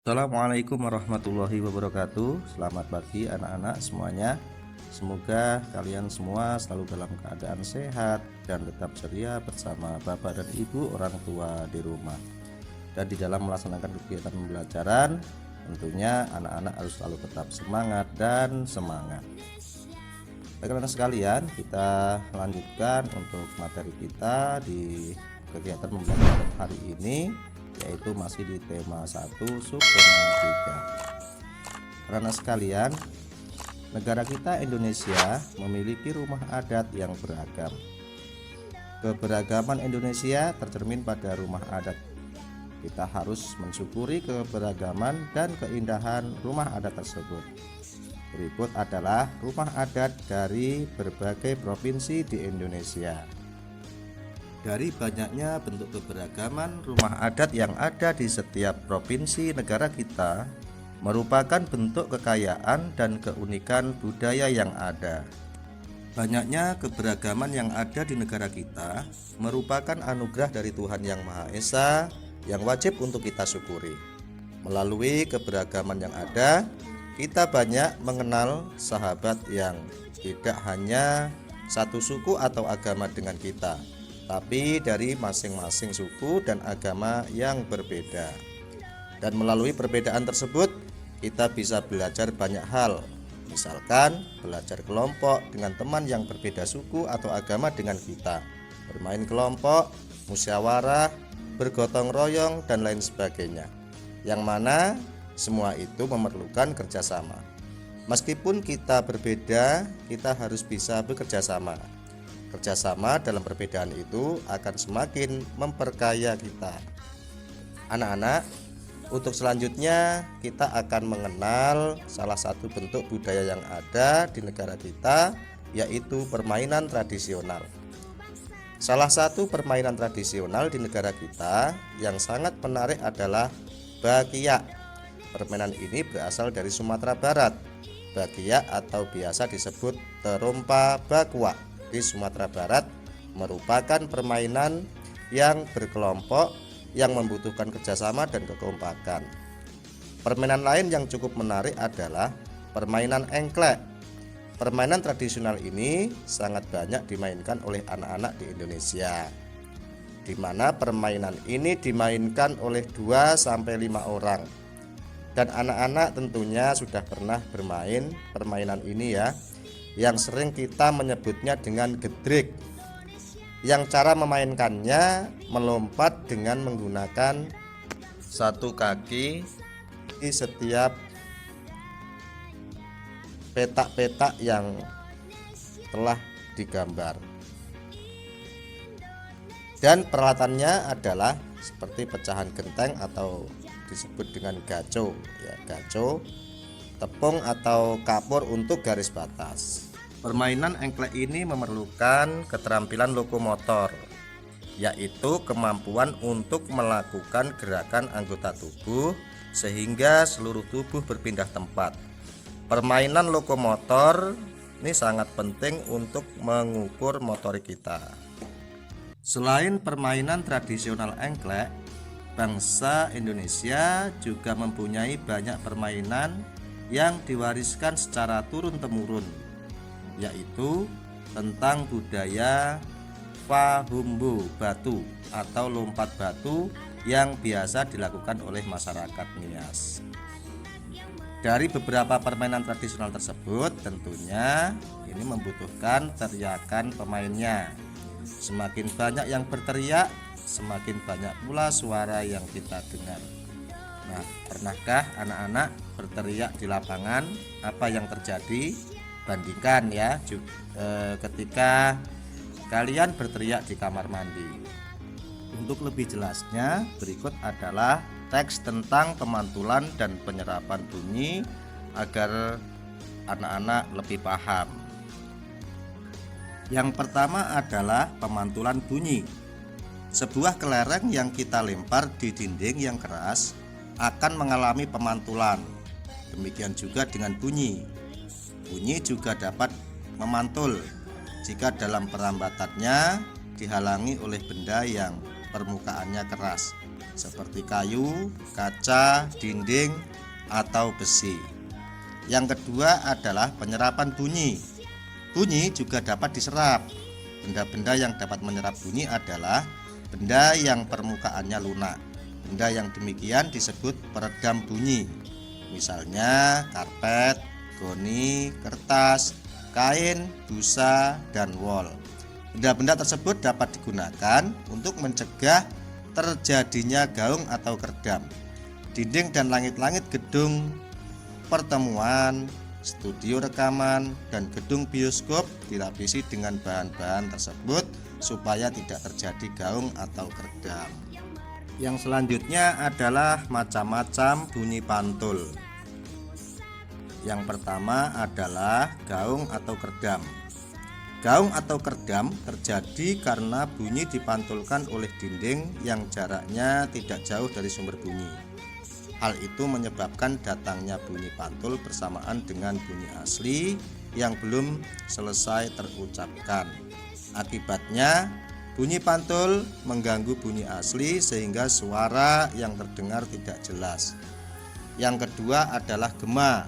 Assalamualaikum warahmatullahi wabarakatuh. Selamat pagi anak-anak semuanya. Semoga kalian semua selalu dalam keadaan sehat dan tetap ceria bersama Bapak dan Ibu orang tua di rumah. Dan di dalam melaksanakan kegiatan pembelajaran, tentunya anak-anak harus selalu tetap semangat dan semangat. Baik anak sekalian, kita lanjutkan untuk materi kita di kegiatan pembelajaran hari ini, yaitu masih di tema 1 subtema 3. Karena sekalian, negara kita Indonesia memiliki rumah adat yang beragam. Keberagaman Indonesia tercermin pada rumah adat. Kita harus mensyukuri keberagaman dan keindahan rumah adat tersebut. Berikut adalah rumah adat dari berbagai provinsi di Indonesia. Dari banyaknya bentuk keberagaman rumah adat yang ada di setiap provinsi negara kita merupakan bentuk kekayaan dan keunikan budaya yang ada. Banyaknya keberagaman yang ada di negara kita merupakan anugerah dari Tuhan Yang Maha Esa yang wajib untuk kita syukuri. Melalui keberagaman yang ada, kita banyak mengenal sahabat yang tidak hanya satu suku atau agama dengan kita, tapi dari masing-masing suku dan agama yang berbeda. Dan melalui perbedaan tersebut, kita bisa belajar banyak hal. Misalkan, belajar kelompok dengan teman yang berbeda suku atau agama dengan kita, bermain kelompok, musyawarah, bergotong royong, dan lain sebagainya. Yang mana semua itu memerlukan kerjasama. Meskipun kita berbeda, kita harus bisa bekerja sama. Kerjasama dalam perbedaan itu akan semakin memperkaya kita. Anak-anak, untuk selanjutnya kita akan mengenal salah satu bentuk budaya yang ada di negara kita, yaitu permainan tradisional. Salah satu permainan tradisional di negara kita yang sangat menarik adalah bakiak. Permainan ini berasal dari Sumatera Barat. Bakiak atau biasa disebut terompa bakwa di Sumatera Barat merupakan permainan yang berkelompok yang membutuhkan kerjasama dan kekompakan. Permainan lain yang cukup menarik adalah permainan engklek. Permainan tradisional ini sangat banyak dimainkan oleh anak-anak di Indonesia, di mana permainan ini dimainkan oleh 2-5 orang. Dan anak-anak tentunya sudah pernah bermain permainan ini ya, yang sering kita menyebutnya dengan gedrik, yang cara memainkannya melompat dengan menggunakan satu kaki di setiap petak-petak yang telah digambar. Dan peralatannya adalah seperti pecahan genteng atau disebut dengan gaco ya, gaco, tepung atau kapur untuk garis batas. Permainan engklek ini memerlukan keterampilan lokomotor, yaitu kemampuan untuk melakukan gerakan anggota tubuh sehingga seluruh tubuh berpindah tempat. Permainan lokomotor ini sangat penting untuk mengukur motorik kita. Selain permainan tradisional engklek, bangsa Indonesia juga mempunyai banyak permainan yang diwariskan secara turun-temurun, yaitu tentang budaya Fahumbo batu atau lompat batu yang biasa dilakukan oleh masyarakat Nias. Dari beberapa permainan tradisional tersebut, tentunya ini membutuhkan teriakan pemainnya. Semakin banyak yang berteriak, semakin banyak pula suara yang kita dengar. Nah, pernahkah anak-anak berteriak di lapangan? Apa yang terjadi? Bandingkan ya ketika kalian berteriak di kamar mandi. Untuk lebih jelasnya, berikut adalah teks tentang pemantulan dan penyerapan bunyi agar anak-anak lebih paham. Yang pertama adalah pemantulan bunyi. Sebuah kelereng yang kita lempar di dinding yang keras akan mengalami pemantulan. Demikian juga dengan bunyi. Bunyi juga dapat memantul jika dalam perambatannya dihalangi oleh benda yang permukaannya keras, seperti kayu, kaca, dinding, atau besi. Yang kedua adalah penyerapan bunyi. Bunyi juga dapat diserap. Benda-benda yang dapat menyerap bunyi adalah benda yang permukaannya lunak. Benda yang demikian disebut peredam bunyi. Misalnya karpet, goni, kertas, kain, busa, dan wol. Benda-benda tersebut dapat digunakan untuk mencegah terjadinya gaung atau kerdam. Dinding dan langit-langit gedung pertemuan, studio rekaman, dan gedung bioskop dilapisi dengan bahan-bahan tersebut supaya tidak terjadi gaung atau kerdam. Yang selanjutnya adalah macam-macam bunyi pantul. Yang pertama adalah gaung atau kerdam. Gaung atau kerdam terjadi karena bunyi dipantulkan oleh dinding yang jaraknya tidak jauh dari sumber bunyi. Hal itu menyebabkan datangnya bunyi pantul bersamaan dengan bunyi asli yang belum selesai terucapkan. Akibatnya, bunyi pantul mengganggu bunyi asli sehingga suara yang terdengar tidak jelas. Yang kedua adalah gema.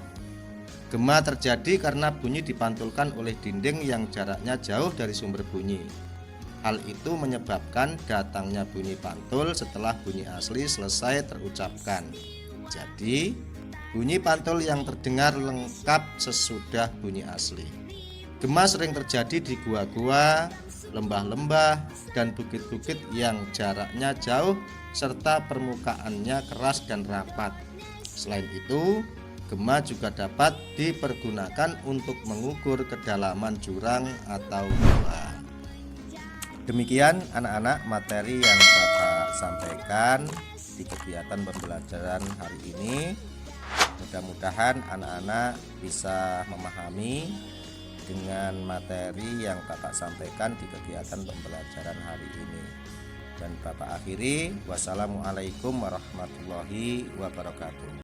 Gema terjadi karena bunyi dipantulkan oleh dinding yang jaraknya jauh dari sumber bunyi. Hal itu menyebabkan datangnya bunyi pantul setelah bunyi asli selesai terucapkan. Jadi, bunyi pantul yang terdengar lengkap sesudah bunyi asli. Gema sering terjadi di gua-gua, lembah-lembah, dan bukit-bukit yang jaraknya jauh serta permukaannya keras dan rapat. Selain itu, gema juga dapat dipergunakan untuk mengukur kedalaman jurang atau gua. Demikian anak-anak materi yang Bapak sampaikan di kegiatan pembelajaran hari ini. Mudah-mudahan anak-anak bisa memahami dengan materi yang Bapak sampaikan di kegiatan pembelajaran hari ini. Dan Bapak akhiri, wassalamualaikum warahmatullahi wabarakatuh.